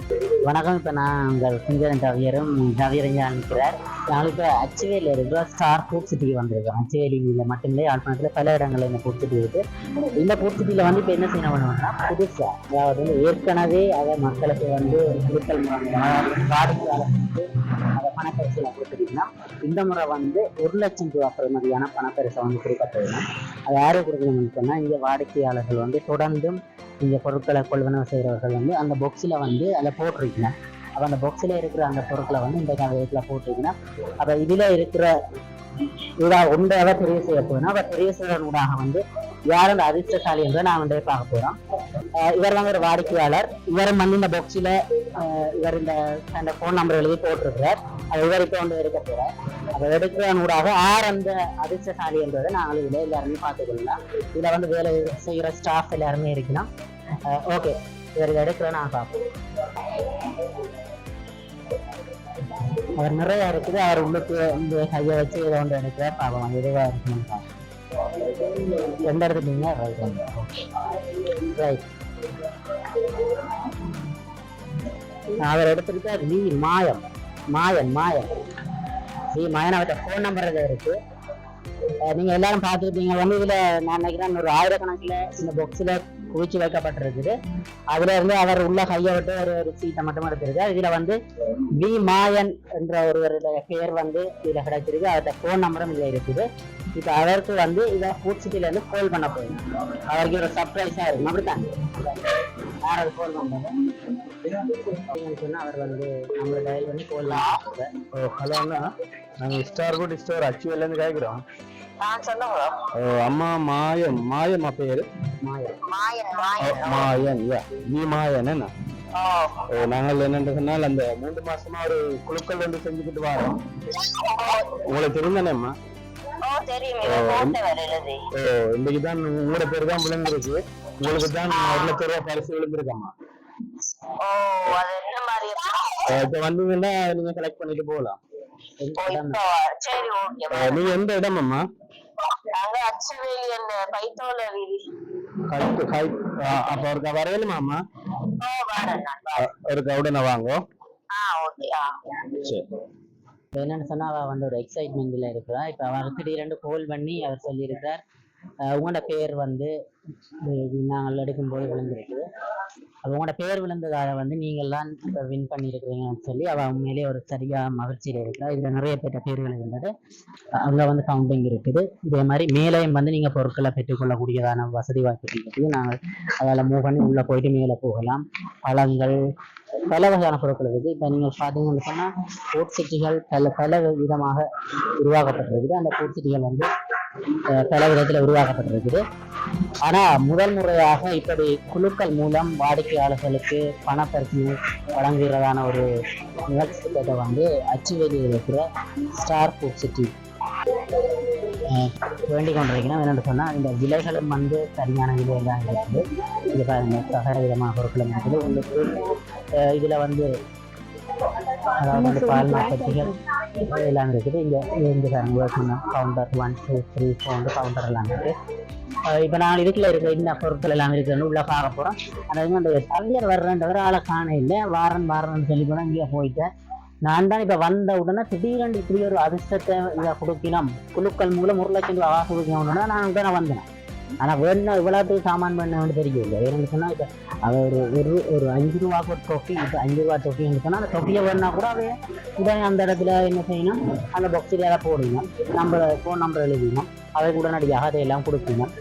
வணக்கம். இப்போ நான் உங்கள் குஞ்சன் ஜவியரஞ்சா இருக்கிறார். நாங்கள் இப்போ அச்சுவேலியில் இருக்கிற ஸ்டார் ஃபுட் சிட்டிக்கு வந்திருக்கோம். அச்சுவேலியில் மட்டுமில்லை, யாழ்ப்பாணத்தில் பல இடங்களில் இந்த ஃபுட் சிட்டி இருக்குது. இந்த ஃபுட் சிட்டியில் வந்து இப்போ என்ன செய்ய வேணும்னா, புதுசாக அதாவது வந்து ஏற்கனவே அதை மக்களுக்கு வந்து கொடுக்கல் வாடிக்கையாளர்களுக்கு அதை பணப்பரிசையில் கொடுத்துட்டீங்கன்னா, இந்த முறை வந்து 1,00,000 ரூபா பெறுமதியான பணப்பரிசை வந்து கொடுக்கப்படுதுன்னா, அது யாரும் கொடுக்கணும்னு சொன்னால், இங்கே வாடிக்கையாளர்கள் வந்து தொடர்ந்தும் இந்த பொருட்களை கொள்வனவு செய்கிறவர்கள் வந்து அந்த பாக்ஸில் வந்து அதை போட்டிருக்கணும். அப்போ அந்த பாக்ஸில் இருக்கிற அந்த பொருட்களை வந்து இந்த வீட்டில் போட்டிருக்கணும். அப்போ இதில் இருக்கிற ஒன்றாக தெரிவு செய்ய போதுன்னா, அப்போ தெரிவு செய்கிற ஊடாக வந்து யார் அந்த அதிர்ஷ்டசாலி என்று நான் வந்து பார்க்க போகிறோம். இவர் வந்து ஒரு வாடிக்கையாளர். இவரும் வந்து இந்த பாக்ஸில் இவர் இந்த ஃபோன் நம்பர் எழுதி போட்டிருக்கிறார். அது இவர் இப்போ வந்து எடுக்க போகிறார். அதை எடுக்கிற ஊடாக யார் அந்த அதிர்ஷ்டசாலி என்றதை நாங்கள் இதில் எல்லாருமே பார்த்துக்கொள்ளலாம். இதில் வந்து வேலை செய்கிற ஸ்டாஃப் எல்லாருமே இருக்கலாம். ஓகே, இவர் இதை எடுக்கிற நான் பார்ப்போம். அவர் நிறைய இருக்குது. அவர் உள்ளுக்கு இந்த கையை வச்சு இதை ஒன்று எடுக்கிறார். பார்ப்போம் எதுவாக இருக்கணும்னு பார்ப்போம். எந்த எடுத்துட்டீங்க? ரைட். அவர் எடுத்திருக்கார் வி மாயன். அவர்கிட்ட ஃபோன் நம்பர் இருக்கு. நீங்க எல்லாரும் பார்த்துக்கிட்டீங்க. வந்து இதுல நான் நினைக்கிறேன் ஒரு 1000கணக்கில் இந்த பாக்ஸில் குவிச்சு வைக்கப்பட்டிருக்குது. அதுல இருந்து அவர் உள்ள கையை விட்டு ஒரு சீட்டை மட்டும் எடுத்திருக்காரு. இதுல வந்து வி மாயன் என்ற ஒருவருடைய பெயர் வந்து இதுல கிடைச்சிருக்கு. அவர்கிட்ட ஃபோன் நம்பரும் இதுல இருக்குது. இப்போ அவருக்கு வந்து இதை ஃபுட் சிட்டில இருந்து கால் பண்ண போயிடும். அவருக்கு ஒரு சர்ப்ரைஸா இருக்கும். அப்படித்தான் யாராவது கால் பண்றாங்க சொன்னா அவர் வந்து நம்மளோட டயல் பண்ணி கால் பண்ணுவாங்க. ஹலோ அண்ணா, நாங்கள் ஸ்டார் குட் ஸ்டோர் அச்சுவேலேருந்து கேட்குறோம். அம்மா மாயம்மா பேரு மாயன். நீ மாயன் என்ன? நாங்கள் என்னென்று சொன்னால் அந்த 3 மாசமா ஒரு குழுக்கள் வந்து செஞ்சுக்கிட்டு வரோம். உங்களுக்கு தெரியுதானேம்மா? இன்னைக்கு தான் உங்களோட பேர் தான் விழுந்திருக்கு. உங்களுக்கு தான் 1,00,000 ரூபாய் பரிசு விழுந்திருக்கம்மா. இப்ப வந்தீங்கன்னா நீங்க செலக்ட் பண்ணிட்டு போகலாம். நீங்க எந்த இடம் அம்மா? அப்ப ஒருக்கா வரையலுமா அம்மா? ஒருக்கா உடனே வாங்க. சரி. இப்போ என்னன்னு சொன்னா, அவ வந்து ஒரு எக்ஸைட்மெண்ட்ல இருக்கிறா. இப்போ அவர் திடீரென்று கால் பண்ணி அவர் சொல்லியிருக்கிறார், உங்களோட பேர் வந்து நாங்கள் எடுக்கும்போது விழுந்திருக்குது. அப்போ உங்களோட பேர் விழுந்ததாக வந்து நீங்கள்லாம் இப்போ வின் பண்ணியிருக்கிறீங்கன்னு சொல்லி அவள் உண்மையிலேயே ஒரு சரியாக மகிழ்ச்சியில் இருக்கிறா. இதில் நிறைய பேர்ட்ட பேர்கள் இருந்தது. அங்கே வந்து கவுண்டிங் இருக்குது. இதே மாதிரி மேலேயும் வந்து நீங்கள் பொருட்களை பெற்றுக்கொள்ளக்கூடியதான வசதி வாய்ப்புகள் இருக்குது. நாங்கள் அதில் மூவ் பண்ணி உள்ளே போயிட்டு மேலே போகலாம். பழங்கள், பல வகையான பொருட்கள் இருக்குது. இப்போ நீங்கள் பார்த்தீங்கன்னு சொன்னால் ஃபுட் சிட்டிகள் பல விதமாக உருவாக்கப்பட்டிருக்குது. அந்த ஃபுட் சிட்டிகள் வந்து பல விதத்தில் உருவாக்கப்பட்டிருக்குது. ஆனால் முதல் முறையாக இப்படி குழுக்கள் மூலம் வாடிக்கையாளர்களுக்கு பணப்பரிசு வழங்குகிறதான ஒரு நிகழ்ச்சி திட்டத்தை வந்து அச்சுவேலியில் இருக்கிற ஸ்டார் ஃபுட் சிட்டி வேண்டிக் கொண்டிருக்கணும். என்னென்னு சொன்னால், இந்த விலைகளும் வந்து சரியான விலையில் தான் இருக்குது. இது பாருங்க, சகல விதமான பொருட்களும் இருக்குது. உங்களுக்கு இதில் வந்து அதாவது வந்து பால் நாற்பத்திகள் எல்லாம் இருக்குது. இங்கே பாருங்க, கவுண்டர் 1 2 3 4 கவுண்டர் எல்லாம் இருக்குது. இப்போ நான் இதுக்குள்ள இருக்கிற இந்த பொருட்கள் எல்லாம் இருக்குன்னு உள்ள பார்க்க போகிறோம். அதாவது அந்த கவிஞர் வர்றன்றவர் ஆளை காண இல்லை. வாரன்னு சொல்லி கூட இங்கே போயிட்டேன். நான் தான் இப்போ வந்த உடனே திடீரென்று இப்படி ஒரு அதிர்ஷ்டத்தை இதை கொடுக்கணும், குழுக்கள் மூலம் 1,00,000 ரூபா கொடுக்கணும்னா நான் உடனே வந்தேன். ஆனால் வேணும் இவ்வளோத்துக்கு சாமான் பண்ண தெரியல. ஏன்னு சொன்னால், இப்போ அவர் ஒரு 5 ரூபாய்க்கு ஒரு தொப்பி, இப்போ 5 ரூபா தொப்பின்னு சொன்னால் அந்த தொப்பியை வேணுன்னா கூட அவையே இதை அந்த இடத்துல என்ன செய்யணும், அந்த பாக்ஸில் எல்லாம் போடணும், நம்ம ஃபோன் நம்பர் எழுதினோம், அதை உடனடியாக அதையெல்லாம் கொடுக்கணும்.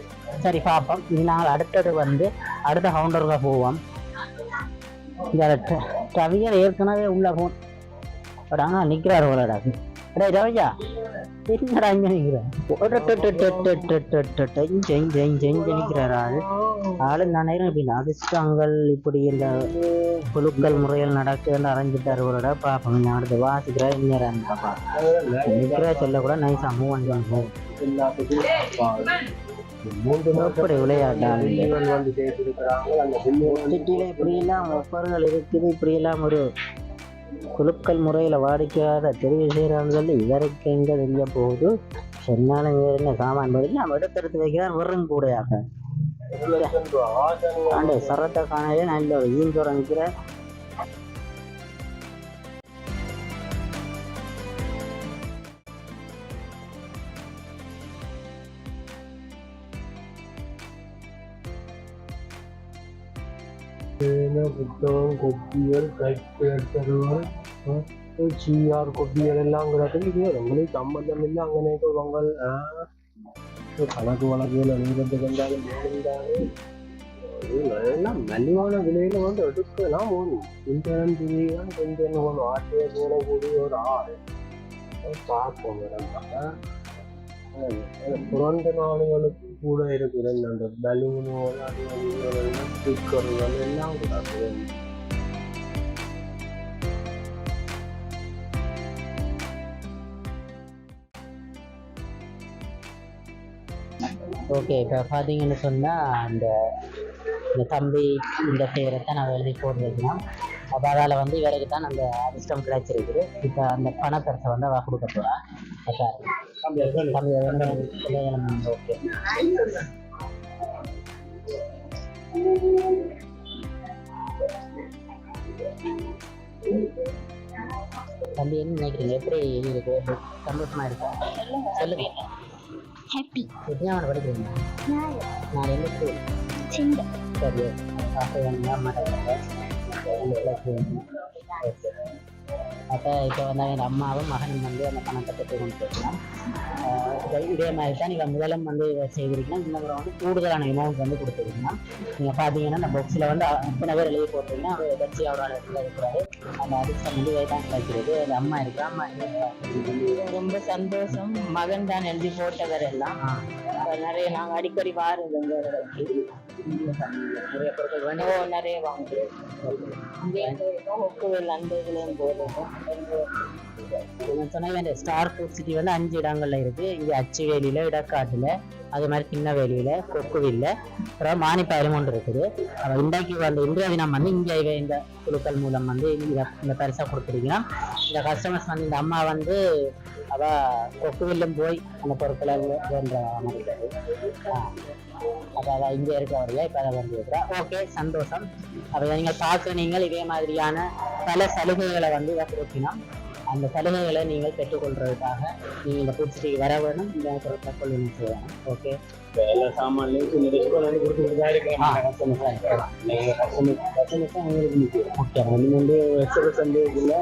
சரி, பார்ப்போம். இது நாங்கள் அடுத்தது வந்து அடுத்த கவுண்டருக்கு போவோம். இந்த கவிஞர் ஏற்கனவே உள்ள ஃபோன் ஆனால் நிற்கிறார் போலடாது. ரவியா என்னடா இங்கே நிற்கிறேன்? நிற்கிறார் ஆளு. நான் நேரம் அதிர்ஷ்டங்கள் இப்படி இந்த குழுக்கள் முறையில் நடக்குதுன்னு அரைஞ்சிட்டார் போலடா. பார்ப்போம். நான் அடுத்து வாசிக்கிறேன். இங்கே பாப்பா நிற்கிற சொல்ல கூட நைஸா மூவ் பண்ணி எப்படி விளையாட்டாங்க இப்படியெல்லாம் ஒப்பர்கள் இருக்குது. இப்படியெல்லாம் ஒரு குழுக்கள் முறையில் வாடிக்கையாளர் தெரிவு செய்கிறாங்க. இதற்கு எங்கே தெரிய போகுது? சொன்னாலும் வேறு என்ன சாமான் பதில் நம்ம எடுத்து வைக்கிறார். வெறும் கூடையாக ஆண்டே சரத்தை காணையே நல்ல ஈஞ்சோட நிற்கிற புத்தகம் கொப்பியல் கைப்பேட்டர்கள் சிஆர் கொப்பியல் எல்லாம் கிடக்குது உங்களுக்கு சம்பந்தம் இல்லை அங்கே பொங்கல் கணக்கு வழக்குகள் எழுதுறதுக்கு வந்தாலும் எல்லாம் மலிவான விலையில வந்து எடுக்கலாம் ஒன்று இன்டர்நெட் டிவிதான் கொஞ்சம் ஒன்று ஆட்டையை போடக்கூடிய ஒரு ஆள் பார்ப்போம் பிறந்த நாளுகளுக்கு கூட இருக்குது அந்த பலூனோட ஸ்டிக்கர்கள் எல்லாம் கூட ஓகே இப்போ பார்த்தீங்கன்னு சொன்னால் இந்த தம்பி இந்த பேரை தான் நான் எழுதி போட்டு வைக்கணும். அப்போ அதால் வந்து இவருக்கு தான் அந்த அதிர்ஷ்டம் கிடைச்சிருக்குது. இப்போ அந்த பணப்பரிசை வந்து அவள் கொடுக்க போகிறான். தம்பி ஓகே தம்பி என்ன நினைக்கிறீங்க? எப்படி இருக்கு? சந்தோஷமா இருக்கா? சொல்லுங்க. ஹாப்பி. எத்தனை படிக்கிறீங்க? நான் எந்த ஸ்கூல்? சரி, அப்போ இப்போ வந்து என் அம்மாவும் மகனும் வந்து அந்த பணத்தை பெற்று கொண்டு போயிருக்கலாம். இதே மாதிரி தான் நீங்கள் முதலும் வந்து செய்திருக்கீங்கன்னா இந்த முறை வந்து கூடுதலான அமௌண்ட் வந்து கொடுத்துருக்கீங்கன்னா நீங்கள் பார்த்தீங்கன்னா அந்த பாக்ஸில் வந்து அத்தனை பேர் எழுதி போட்டிங்கன்னா அவர் எதாச்சி அவரோட இடத்துல இருக்கிறாரு. அந்த அதிர்ஷ்டம் வந்து தான் கிடைக்கிறது. அந்த அம்மா இருக்கு. அம்மா ரொம்ப சந்தோஷம். மகன் தான் எழுதி போட்டவர் எல்லாம் நிறைய நாங்கள் அடிக்கடி வாருங்க நிறைய பொருட்கள் வேணும். நிறைய வாங்குவோம். அந்த இதுலையும் போடுவோம். சொன்ன வேண்டிய ஸ்டார் ஃபுட் சிட்டி வந்து 5 இடங்கள்ல இருக்கு. இங்கே அச்சுவேலியில, இடக்காட்டுல, அது மாதிரி சின்னவேலியில, கொக்குவில்ல, அப்புறம் மானிப்பாயிலும் ஒன்று இருக்குது. இன்றைக்கு வந்து இன்றைய தினம் வந்து இங்கே இந்த குழுக்கள் மூலம் வந்து இந்த பரிசா கொடுத்துருக்கீங்கன்னா இந்த கஸ்டமர்ஸ் வந்து இந்த அம்மா வந்து அவ கொக்குவில்லும் போய் அந்த பொருட்களை வேண்ட மாதிரி அப்போ அதை இங்கே இருக்கவரையா இப்போ அதை வந்து இருக்கிறா. ஓகே, சந்தோஷம். அப்போ நீங்கள் பார்க்க நீங்கள் இதே மாதிரியான பல சலுகைகளை வந்து இதை கொடுத்தினா அந்த சலுகைகளை நீங்கள் பெற்றுக்கொள்றதுக்காக நீங்கள் இந்த பூச்சிக்கு வர வேணும். இந்த பொருட்களை கொள்ளுங்க செய்யணும். ஓகே, எல்லா சாமான்லையும் சின்ன டிஸ்கவுண்ட் கொடுத்துட்டு தான் இருக்கலாம். அவங்களுக்கு வந்து எக்ஸ்பிரஸ் சந்தேகத்தில்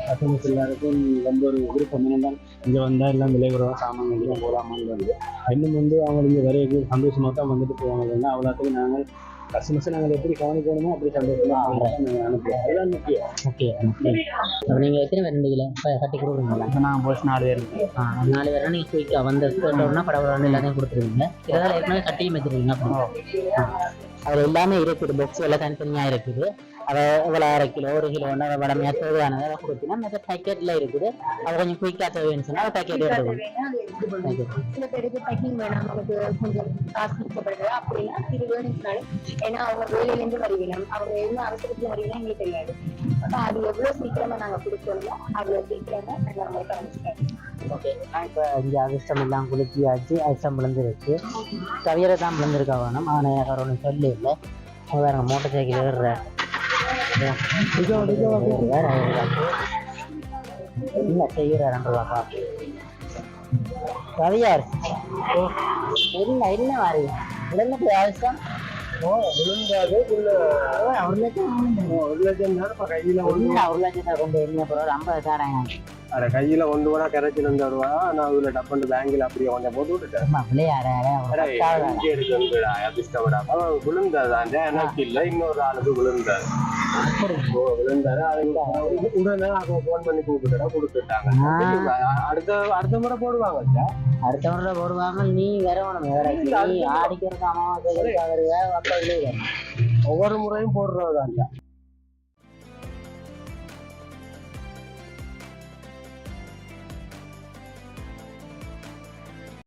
கஸ்டமர்ஸ் எல்லாருக்கும் ரொம்ப ஒரு விருப்பம் என்னென்னால் இங்கே வந்தால் எல்லாம் விலை குறைவாக சாமான் எல்லாம் போடாமல் வந்து இன்னும் வந்து அவங்க இங்கே வரைய சந்தோஷமாக தான் வந்துட்டு போவாங்க. அவ்வளோத்துக்கு நாங்கள் கஸ்டமர்ஸை நாங்கள் எப்படி கவனிக்கணுமோ அப்படி சந்தோஷமாக அனுப்புவோம். அதுதான் முக்கியம். ஓகே, அப்போ நீங்கள் எத்தனை பேர் இருந்தீங்களா? இப்போ கட்டி கொடுக்குறீங்களா? இப்போ நாங்கள் போஸ்ட் 4 பேர் இருக்கோம். 4 பேர் நீங்கள் குயிக்காக வந்து கேட்டோம்னா படப்படம் எல்லாத்தையும் கொடுத்துருவீங்க. இதெல்லாம் ஏற்கனவே கட்டியும் வச்சுருவீங்க. அது எல்லாமே இருக்குது. பாக்ஸ் எல்லாம் தனித்தனியாக இருக்குது. அதை எவ்வளோ 1/2 கிலோ 1 கிலோ ஒன்று வடமையாக தேவையானதை அதை கொடுத்தீங்கன்னா மற்ற பேக்கெட்டில் இருக்குது. அதை கொஞ்சம் குயிக்காக தேவைன்னு சொன்னால் பேக்கெட் எடுத்துக்கணும். சில பேருக்கு பேக்கிங் வேணாம், நமக்கு கொஞ்சம் காசு மிச்சப்படுது அப்படின்னா இது வேணும்னாலும், ஏன்னா அவங்க வேலையிலேருந்து வருவினோம், அவங்க என்ன அவசரத்தில் வருவினா எங்களுக்கு தெரியாது. அப்போ அது எவ்வளோ சீக்கிரமாக நாங்கள் கொடுக்கணுமோ அவ்வளோ சீக்கிரமாக நாங்கள் அவங்களுக்கு அனுப்பிச்சிட்டோம். ஓகே, இப்போ இங்கே அதிர்ஷ்டம் எல்லாம் குளிச்சியாச்சு. அதிர்ஷ்டம் விழுந்துருச்சு. கவியரை தான் விழுந்திருக்கா வேணும். ஆனால் யாரும் ஒன்று சொல்லி இல்லை. வேறு மோட்டர் சைக்கிள் ஏறுற என்ன செய்யறாருன்றதாப்பா கவியார் இல்லை இல்லை மாறி விழுந்துட்டு அவசியம் விழுந்தாது 1 லட்சம் தான் கையில் 1 லட்சத்தை கொண்டு என்ன போகிறோம் 50 தரேன். அதை கையில் கொண்டு போனால் கரைச்சி வந்துடுவா. நான் அதில் டப்பண்டு பேங்கில் அப்படியே கொஞ்சம் போட்டு விட்டுட்டேன். விழுந்தாதான் எனக்கு இல்லை, இன்னொரு ஆளுக்கு விழுந்தாரு. விழுந்தாரு. உடனே அவங்க ஃபோன் பண்ணி கொடுத்துட்டாங்க. அடுத்த முறை போடுவாங்க. அடுத்த முறை போடுவாங்க. நீ வரணும். நீ ஆடிக்கிறதுக்கு அம்மா ஒவ்வொரு முறையும் போடுறதுதான்.